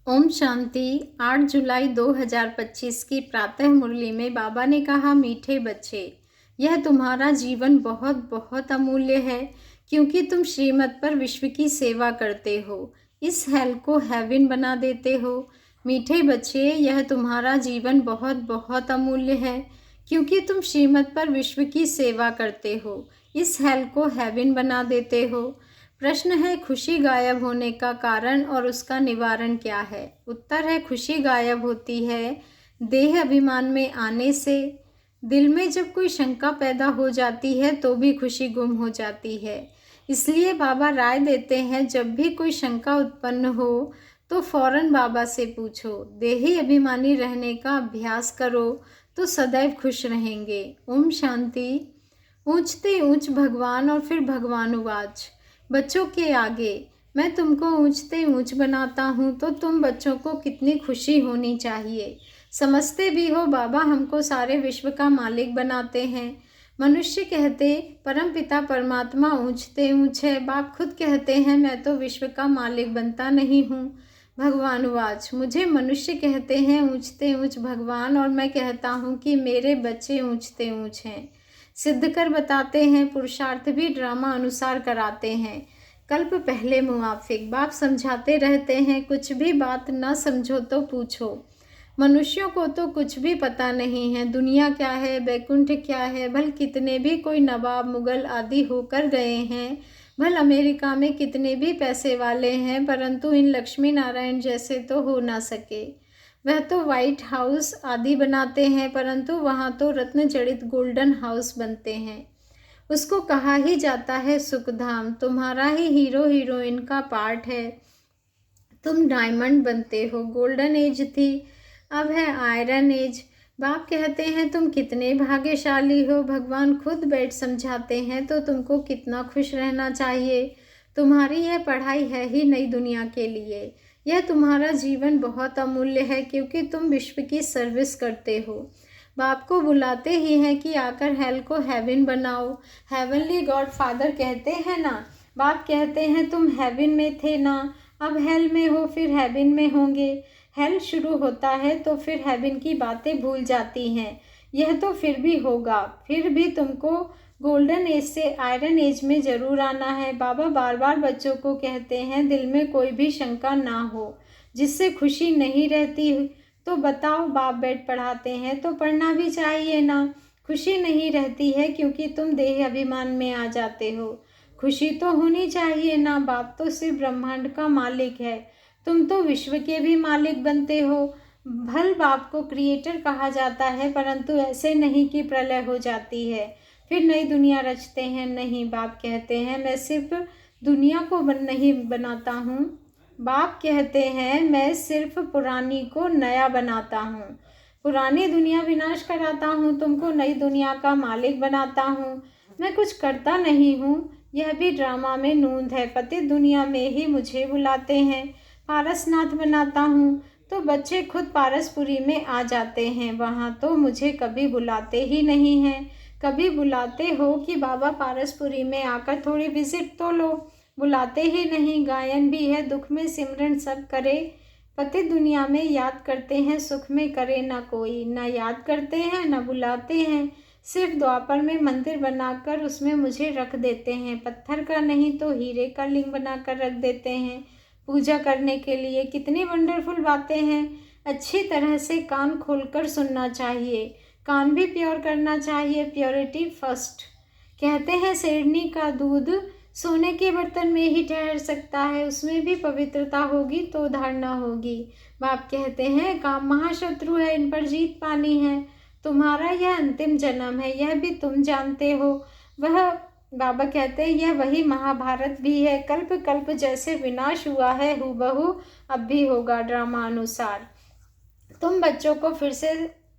ओम शांति। 8 जुलाई 2025 की प्रातः मुरली में बाबा ने कहा, मीठे बच्चे, यह तुम्हारा जीवन बहुत बहुत अमूल्य है, क्योंकि तुम श्रीमत पर विश्व की सेवा करते हो, इस हेल को हेवन बना देते हो। मीठे बच्चे, यह तुम्हारा जीवन बहुत बहुत अमूल्य है, क्योंकि तुम श्रीमत पर विश्व की सेवा करते हो, इस हेल को हेवन बना देते हो। प्रश्न है, खुशी गायब होने का कारण और उसका निवारण क्या है? उत्तर है, खुशी गायब होती है देह अभिमान में आने से। दिल में जब कोई शंका पैदा हो जाती है तो भी खुशी गुम हो जाती है। इसलिए बाबा राय देते हैं, जब भी कोई शंका उत्पन्न हो तो फौरन बाबा से पूछो। देही अभिमानी रहने का अभ्यास करो तो सदैव खुश रहेंगे। ओम शांति। ऊंचते ऊंच भगवान और फिर भगवान उवाच, बच्चों के आगे मैं तुमको ऊंचते ऊंच बनाता हूँ तो तुम बच्चों को कितनी खुशी होनी चाहिए। समझते भी हो बाबा हमको सारे विश्व का मालिक बनाते हैं। मनुष्य कहते परम पिता परमात्मा ऊंचते ऊंच है, बाप खुद कहते हैं मैं तो विश्व का मालिक बनता नहीं हूँ। भगवान उवाच, मुझे मनुष्य कहते हैं ऊंचते ऊंच भगवान, और मैं कहता हूँ कि मेरे बच्चे ऊंचते ऊंच हैं। सिद्ध कर बताते हैं, पुरुषार्थ भी ड्रामा अनुसार कराते हैं। कल्प पहले मुआफिक बाप समझाते रहते हैं, कुछ भी बात न समझो तो पूछो। मनुष्यों को तो कुछ भी पता नहीं है, दुनिया क्या है, बैकुंठ क्या है। भल कितने भी कोई नवाब मुगल आदि होकर गए हैं, भल अमेरिका में कितने भी पैसे वाले हैं, परंतु इन लक्ष्मी नारायण जैसे तो हो ना सके। वह तो व्हाइट हाउस आदि बनाते हैं, परंतु वहाँ तो रत्न जड़ित गोल्डन हाउस बनते हैं। उसको कहा ही जाता है सुखधाम। तुम्हारा ही हीरो हीरोइन का पार्ट है, तुम डायमंड बनते हो। गोल्डन एज थी, अब है आयरन एज। बाप कहते हैं तुम कितने भाग्यशाली हो, भगवान खुद बैठ समझाते हैं तो तुमको कितना खुश रहना चाहिए। तुम्हारी यह पढ़ाई है ही नई दुनिया के लिए। यह तुम्हारा जीवन बहुत अमूल्य है, क्योंकि तुम विश्व की सर्विस करते हो। बाप को बुलाते ही हैं कि आकर हेल को हेवन बनाओ। हेवनली गॉड फादर कहते हैं ना, बाप कहते हैं तुम हेवन में थे ना, अब हेल में हो फिर हेवन में होंगे। हेल शुरू होता है तो फिर हेवन की बातें भूल जाती हैं। यह तो फिर भी होगा, फिर भी तुमको गोल्डन एज से आयरन एज में जरूर आना है। बाबा बार बार बच्चों को कहते हैं, दिल में कोई भी शंका ना हो, जिससे खुशी नहीं रहती तो बताओ। बाप बैठ पढ़ाते हैं तो पढ़ना भी चाहिए ना। खुशी नहीं रहती है क्योंकि तुम देह अभिमान में आ जाते हो। खुशी तो होनी चाहिए ना, बाप तो सिर्फ ब्रह्मांड का मालिक है, तुम तो विश्व के भी मालिक बनते हो। भल बाप को क्रिएटर कहा जाता है, परंतु ऐसे नहीं कि प्रलय हो जाती है फिर नई दुनिया रचते हैं। नहीं, बाप कहते हैं मैं सिर्फ दुनिया को नहीं बनाता हूँ। बाप कहते हैं मैं सिर्फ पुरानी को नया बनाता हूँ, पुरानी दुनिया विनाश कराता हूँ, तुमको नई दुनिया का मालिक बनाता हूँ। मैं कुछ करता नहीं हूँ, यह भी ड्रामा में नूंद है। पतित दुनिया में ही मुझे बुलाते हैं, पारसनाथ बनाता हूँ तो बच्चे खुद पारसपुरी में आ जाते हैं। वहाँ तो मुझे कभी बुलाते ही नहीं हैं। कभी बुलाते हो कि बाबा पारसपुरी में आकर थोड़ी विजिट तो लो, बुलाते ही नहीं। गायन भी है, दुख में सिमरन सब करे, पति दुनिया में याद करते हैं, सुख में करे ना कोई। ना याद करते हैं ना बुलाते हैं, सिर्फ द्वापर में मंदिर बनाकर उसमें मुझे रख देते हैं। पत्थर का नहीं तो हीरे का लिंग बनाकर रख देते हैं पूजा करने के लिए। कितनी वंडरफुल बातें हैं। अच्छी तरह से कान खोलकर सुनना चाहिए, कान भी प्योर करना चाहिए। Purity first. कहते हैं शेरनी का दूध सोने के बर्तन में ही ठहर सकता है, उसमें भी पवित्रता होगी तो धारणा होगी। बाप कहते हैं काम महाशत्रु है, इन पर जीत पानी है। तुम्हारा यह अंतिम जन्म है, यह भी तुम जानते हो। वह बाबा कहते हैं यह वही महाभारत भी है। कल्प कल्प जैसे विनाश हुआ है, हूबहू अब भी होगा ड्रामा अनुसार। तुम बच्चों को फिर से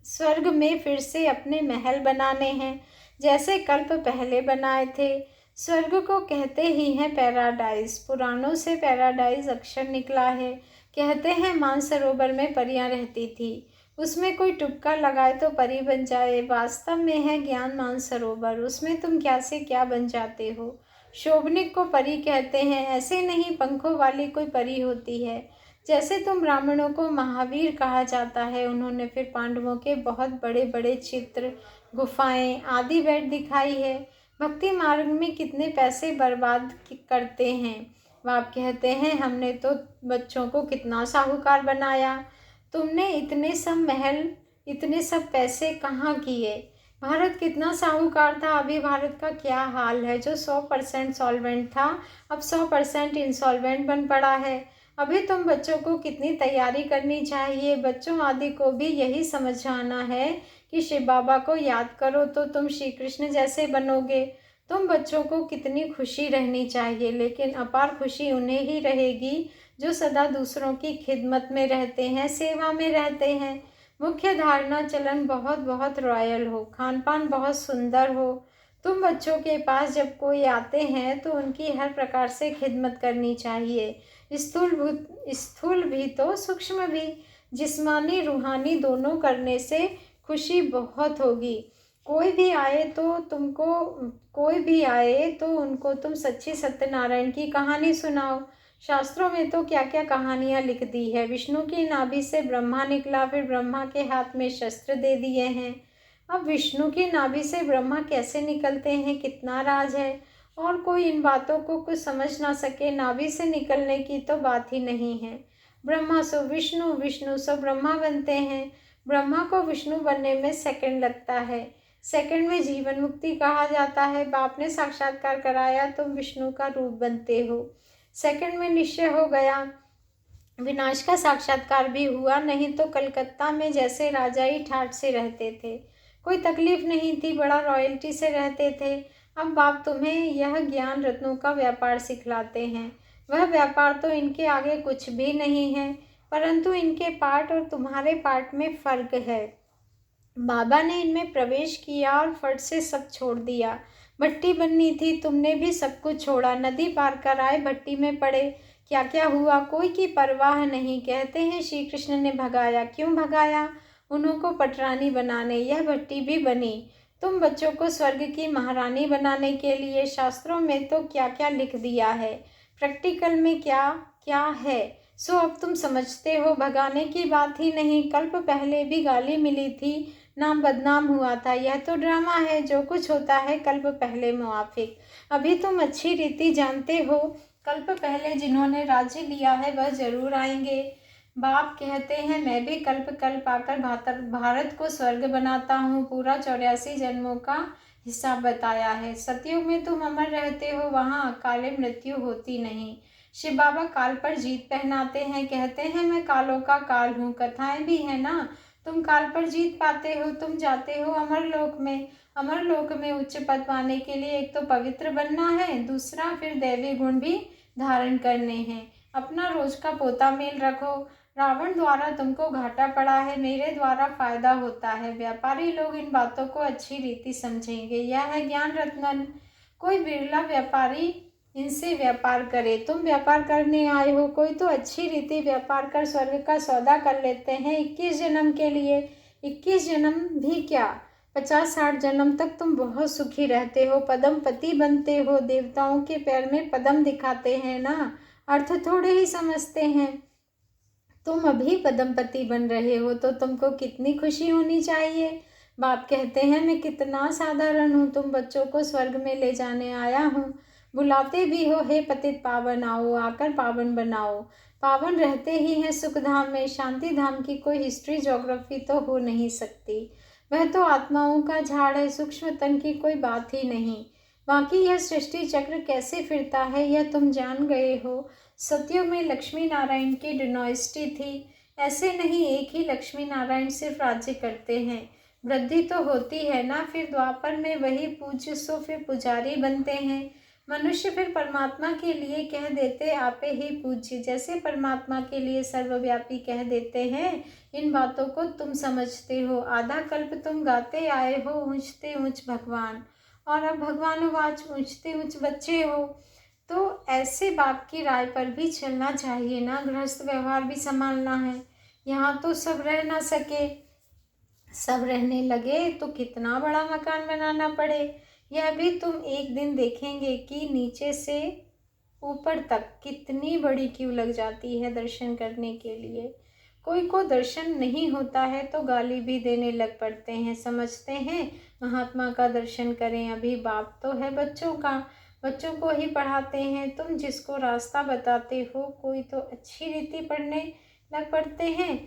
स्वर्ग में फिर से अपने महल बनाने हैं, जैसे कल्प पहले बनाए थे। स्वर्ग को कहते ही हैं पैराडाइज, पुराणों से पैराडाइज अक्षर निकला है। कहते हैं मानसरोवर में परियां रहती थी, उसमें कोई टुक्का लगाए तो परी बन जाए। वास्तव में है ज्ञान मानसरोवर, उसमें तुम क्या से क्या बन जाते हो। शोभनिक को परी कहते हैं, ऐसे नहीं पंखों वाली कोई परी होती है। जैसे तुम ब्राह्मणों को महावीर कहा जाता है। उन्होंने फिर पांडवों के बहुत बड़े बड़े चित्र, गुफाएं आदि भेंट दिखाई है। भक्ति मार्ग में कितने पैसे बर्बाद करते हैं। बाप कहते हैं हमने तो बच्चों को कितना साहूकार बनाया। तुमने इतने सब महल, इतने सब पैसे कहाँ किए। भारत कितना साहूकार था। अभी भारत का क्या हाल है। जो 100% सॉल्वेंट था अब 100% इंसॉल्वेंट बन पड़ा है। अभी तुम बच्चों को कितनी तैयारी करनी चाहिए। बच्चों आदि को भी यही समझाना है कि शिव बाबा को याद करो तो तुम श्री कृष्ण जैसे बनोगे। तुम बच्चों को कितनी खुशी रहनी चाहिए, लेकिन अपार खुशी उन्हें ही रहेगी जो सदा दूसरों की खिदमत में रहते हैं, सेवा में रहते हैं। मुख्य धारणा चलन बहुत बहुत रॉयल हो, खान पान बहुत सुंदर हो। तुम बच्चों के पास जब कोई आते हैं तो उनकी हर प्रकार से खिदमत करनी चाहिए। स्थूल भी तो सूक्ष्म भी, जिस्मानी रूहानी दोनों करने से खुशी बहुत होगी। कोई भी आए तो उनको तुम सच्ची सत्यनारायण की कहानी सुनाओ। शास्त्रों में तो क्या क्या कहानियां लिख दी है। विष्णु की नाभि से ब्रह्मा निकला, फिर ब्रह्मा के हाथ में शस्त्र दे दिए हैं। अब विष्णु की नाभि से ब्रह्मा कैसे निकलते हैं, कितना राज है। और कोई इन बातों को कुछ समझ ना सके। नाभि से निकलने की तो बात ही नहीं है। ब्रह्मा सो विष्णु, विष्णु सो ब्रह्मा बनते हैं। ब्रह्मा को विष्णु बनने में सेकंड लगता है। सेकंड में जीवन मुक्ति कहा जाता है। बाप ने साक्षात्कार कराया, तुम विष्णु का रूप बनते हो। सेकंड में निश्चय हो गया, विनाश का साक्षात्कार भी हुआ। नहीं तो कलकत्ता में जैसे राजा ही ठाठ से रहते थे, कोई तकलीफ नहीं थी, बड़ा रॉयल्टी से रहते थे। अब बाप तुम्हें यह ज्ञान रत्नों का व्यापार सिखलाते हैं। वह व्यापार तो इनके आगे कुछ भी नहीं है, परंतु इनके पार्ट और तुम्हारे पार्ट में फर्क है। बाबा ने इनमें प्रवेश किया और फट से सब छोड़ दिया। भट्टी बननी थी, तुमने भी सब कुछ छोड़ा। नदी पार कर आए, भट्टी में पड़े। क्या क्या हुआ कोई की परवाह नहीं। कहते हैं श्री कृष्ण ने भगाया। क्यों भगाया? उन्हों पटरानी बनाने, यह भट्टी भी बनी। तुम बच्चों को स्वर्ग की महारानी बनाने के लिए। शास्त्रों में तो क्या क्या लिख दिया है, प्रैक्टिकल में क्या क्या है। सो अब तुम समझते हो। भगाने की बात ही नहीं, कल्प पहले भी गाली मिली थी, नाम बदनाम हुआ था। यह तो ड्रामा है, जो कुछ होता है कल्प पहले मुआफिक। अभी तुम अच्छी रीति जानते हो, कल्प पहले जिन्होंने राज्य लिया है वह जरूर आएंगे। बाप कहते हैं मैं भी कल्प आकर भारत को स्वर्ग बनाता हूँ। पूरा 84 जन्मों का हिसाब बताया है। सतयुग में तुम अमर रहते हो, वहाँ अकाले मृत्यु होती नहीं। शिव बाबा काल पर जीत पहनाते हैं। कहते हैं मैं कालों का काल हूँ। कथाएं भी है ना, तुम काल पर जीत पाते हो। तुम जाते हो अमरलोक में। अमरलोक में उच्च पद पाने के लिए एक तो पवित्र बनना है, दूसरा फिर दैवी गुण भी धारण करने हैं। अपना रोज का पोता मेल रखो। रावण द्वारा तुमको घाटा पड़ा है, मेरे द्वारा फायदा होता है। व्यापारी लोग इन बातों को अच्छी रीति समझेंगे। यह है ज्ञान रत्नन। कोई बिरला व्यापारी इनसे व्यापार करे। तुम व्यापार करने आए हो, कोई तो अच्छी रीति व्यापार कर स्वर्ग का सौदा कर लेते हैं 21 जन्म के लिए। 21 जन्म भी क्या, 50-60 जन्म तक तुम बहुत सुखी रहते हो, पदमपति बनते हो। देवताओं के पैर में पदम दिखाते हैं ना, अर्थ थोड़े ही समझते हैं। तुम अभी पदमपति बन रहे हो तो तुमको कितनी खुशी होनी चाहिए। बाप कहते हैं मैं कितना साधारण हूँ, तुम बच्चों को स्वर्ग में ले जाने आया हूँ। बुलाते भी हो, हे पतित पावन आओ, आकर पावन बनाओ। पावन रहते ही हैं सुख धाम में। शांति धाम की कोई हिस्ट्री ज्योग्राफी तो हो नहीं सकती। वह तो आत्माओं का झाड़ है, सूक्ष्म तन की कोई बात ही नहीं। बाकी यह सृष्टि चक्र कैसे फिरता है यह तुम जान गए हो। सतयुग में लक्ष्मी नारायण की डिनोस्टी थी। ऐसे नहीं, एक ही लक्ष्मी नारायण सिर्फ राज्य करते हैं। वृद्धि तो होती है ना। फिर द्वापर में वही पूज्य, सो फिर पुजारी बनते हैं। मनुष्य फिर परमात्मा के लिए कह देते आपे ही पूज्य, जैसे परमात्मा के लिए सर्वव्यापी कह देते हैं। इन बातों को तुम समझते हो। आधा कल्प तुम गाते आए हो ऊंचते ऊंच भगवान, और अब भगवानुवाच ऊंचते ऊंच बच्चे हो। तो ऐसे बाप की राय पर भी चलना चाहिए ना। गृहस्थ व्यवहार भी संभालना है। यहाँ तो सब रह ना सके, सब रहने लगे तो कितना बड़ा मकान बनाना पड़े। यह भी तुम एक दिन देखेंगे कि नीचे से ऊपर तक कितनी बड़ी क्यू लग जाती है दर्शन करने के लिए। कोई को दर्शन नहीं होता है तो गाली भी देने लग पड़ते हैं, समझते हैं महात्मा का दर्शन करें, अभी बाप तो है बच्चों का, बच्चों को ही पढ़ाते हैं। तुम जिसको रास्ता बताते हो कोई तो अच्छी रीति पढ़ने लग पड़ते हैं,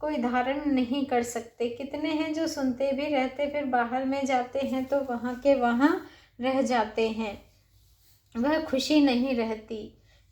कोई धारण नहीं कर सकते। कितने हैं जो सुनते भी रहते फिर बाहर में जाते हैं तो वहाँ के वहाँ रह जाते हैं, वह खुशी नहीं रहती।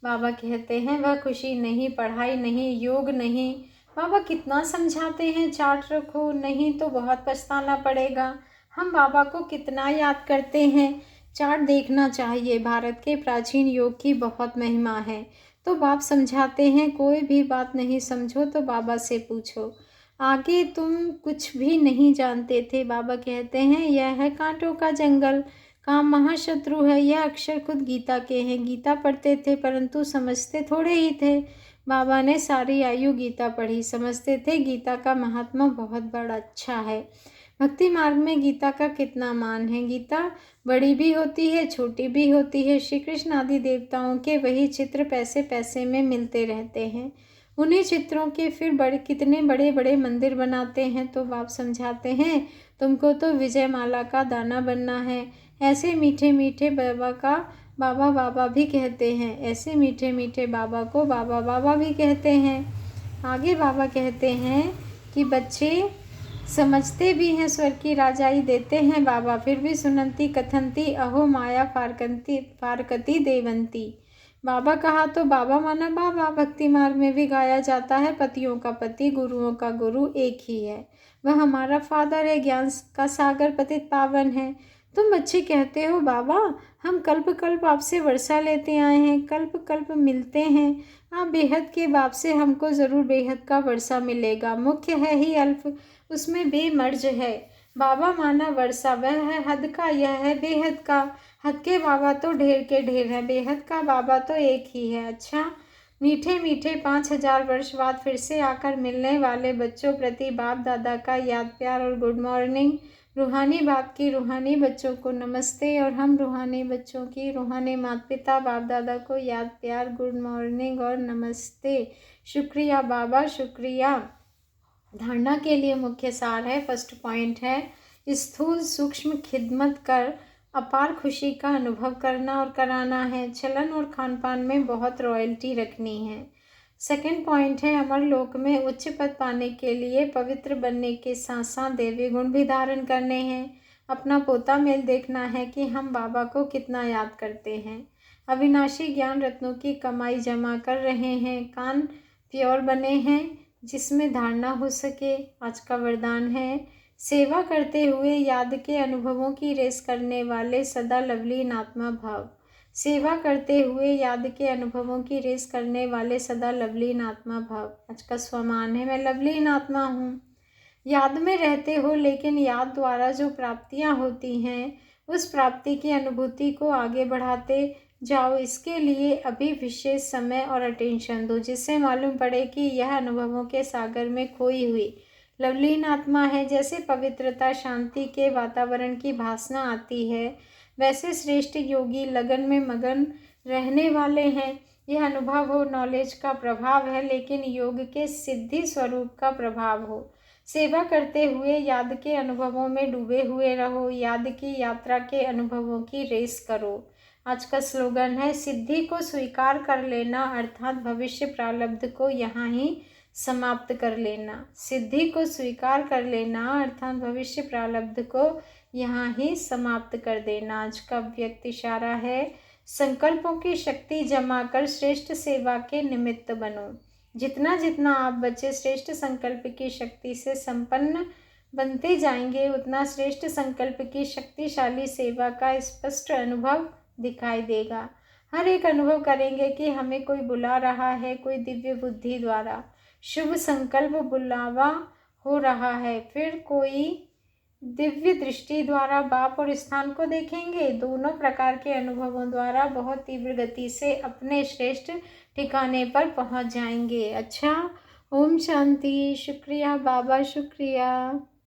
बाबा कहते हैं वह खुशी नहीं, पढ़ाई नहीं, योग नहीं। बाबा कितना समझाते हैं चार्ट रखो, नहीं तो बहुत पछताना पड़ेगा। हम बाबा को कितना याद करते हैं, चार्ट देखना चाहिए। भारत के प्राचीन योग की बहुत महिमा है। तो बाप समझाते हैं कोई भी बात नहीं समझो तो बाबा से पूछो, आगे तुम कुछ भी नहीं जानते थे। बाबा कहते हैं यह है कांटों का जंगल, काम महाशत्रु है। यह अक्षर खुद गीता के हैं। गीता पढ़ते थे परंतु समझते थोड़े ही थे। बाबा ने सारी आयु गीता पढ़ी, समझते थे गीता का महात्मा बहुत बड़ा अच्छा है। भक्ति मार्ग में गीता का कितना मान है। गीता बड़ी भी होती है, छोटी भी होती है। श्री कृष्ण आदि देवताओं के वही चित्र पैसे पैसे में मिलते रहते हैं। उन्हीं चित्रों के फिर कितने बड़े बड़े मंदिर बनाते हैं। तो बाप समझाते हैं तुमको तो विजय माला का दाना बनना है। ऐसे मीठे मीठे बाबा का बाबा बाबा भी कहते हैं, ऐसे मीठे मीठे बाबा को बाबा बाबा भी कहते हैं। आगे बाबा कहते हैं कि बच्चे समझते भी हैं, स्वर की राजाई देते हैं बाबा, फिर भी सुनंती कथंती अहो माया फारकती देवंती। बाबा कहा तो बाबा माना बाबा। भक्ति मार्ग में भी गाया जाता है पतियों का पति गुरुओं का गुरु एक ही है, वह हमारा फादर है, ज्ञान का सागर पतित पावन है। तुम बच्चे कहते हो बाबा हम कल्प कल्प आपसे वर्षा लेते आए हैं, कल्प कल्प मिलते हैं। आप बेहद के बाप से हमको ज़रूर बेहद का वर्षा मिलेगा। मुख्य है ही अल्प, उसमें बेमर्ज है। बाबा माना वर्षा वह है हद का, यह है बेहद का। हद के बाबा तो ढेर के ढेर है, बेहद का बाबा तो एक ही है। अच्छा मीठे मीठे 5000 वर्ष बाद फिर से आकर मिलने वाले बच्चों प्रति बाप दादा का याद प्यार और गुड मॉर्निंग। रूहानी बाप की रूहानी बच्चों को नमस्ते, और हम रूहानी बच्चों की रूहानी माता पिता बाप दादा को याद प्यार गुड मॉर्निंग और नमस्ते। शुक्रिया बाबा, शुक्रिया। धारणा के लिए मुख्य सार है, फर्स्ट पॉइंट है स्थूल सूक्ष्म खिदमत कर अपार खुशी का अनुभव करना और कराना है। चलन और खान पान में बहुत रॉयल्टी रखनी है। सेकंड पॉइंट है अमर लोक में उच्च पद पाने के लिए पवित्र बनने के साथ साथ देवी गुण भी धारण करने हैं। अपना पोता मेल देखना है कि हम बाबा को कितना याद करते हैं। अविनाशी ज्ञान रत्नों की कमाई जमा कर रहे हैं। कान प्योर बने हैं जिसमें धारणा हो सके, आज का वरदान है। सेवा करते हुए याद के अनुभवों की रेस करने वाले सदा लवलीन आत्मा भाव। सेवा करते हुए याद के अनुभवों की रेस करने वाले सदा लवलीन आत्मा भाव। आज का स्वमान है मैं लवलीन आत्मा हूँ। याद में रहते हो लेकिन याद द्वारा जो प्राप्तियाँ होती हैं उस प्राप्ति की अनुभूति को आगे बढ़ाते जाओ। इसके लिए अभी विशेष समय और अटेंशन दो, जिससे मालूम पड़े कि यह अनुभवों के सागर में खोई हुई लवलीन आत्मा है। जैसे पवित्रता शांति के वातावरण की भासना आती है, वैसे श्रेष्ठ योगी लगन में मगन रहने वाले हैं। यह अनुभव हो नॉलेज का प्रभाव है, लेकिन योग के सिद्धि स्वरूप का प्रभाव हो। सेवा करते हुए याद के अनुभवों में डूबे हुए रहो। याद की यात्रा के अनुभवों की रेस करो। आज का स्लोगन है सिद्धि को स्वीकार कर लेना, अर्थात भविष्य प्रारब्ध को यहाँ ही समाप्त कर लेना। सिद्धि को स्वीकार कर लेना अर्थात भविष्य प्रारब्ध को यहाँ ही समाप्त कर देना। आज का व्यक्त इशारा है संकल्पों की शक्ति जमा कर श्रेष्ठ सेवा के निमित्त बनो। जितना जितना आप बच्चे श्रेष्ठ संकल्प की शक्ति से संपन्न बनते जाएंगे, उतना श्रेष्ठ संकल्प की शक्तिशाली सेवा का स्पष्ट अनुभव दिखाई देगा। हर एक अनुभव करेंगे कि हमें कोई बुला रहा है, कोई दिव्य बुद्धि द्वारा शुभ संकल्प बुलावा हो रहा है, फिर कोई दिव्य दृष्टि द्वारा बाप और स्थान को देखेंगे। दोनों प्रकार के अनुभवों द्वारा बहुत तीव्र गति से अपने श्रेष्ठ ठिकाने पर पहुंच जाएंगे। अच्छा, ओम शांति। शुक्रिया बाबा, शुक्रिया।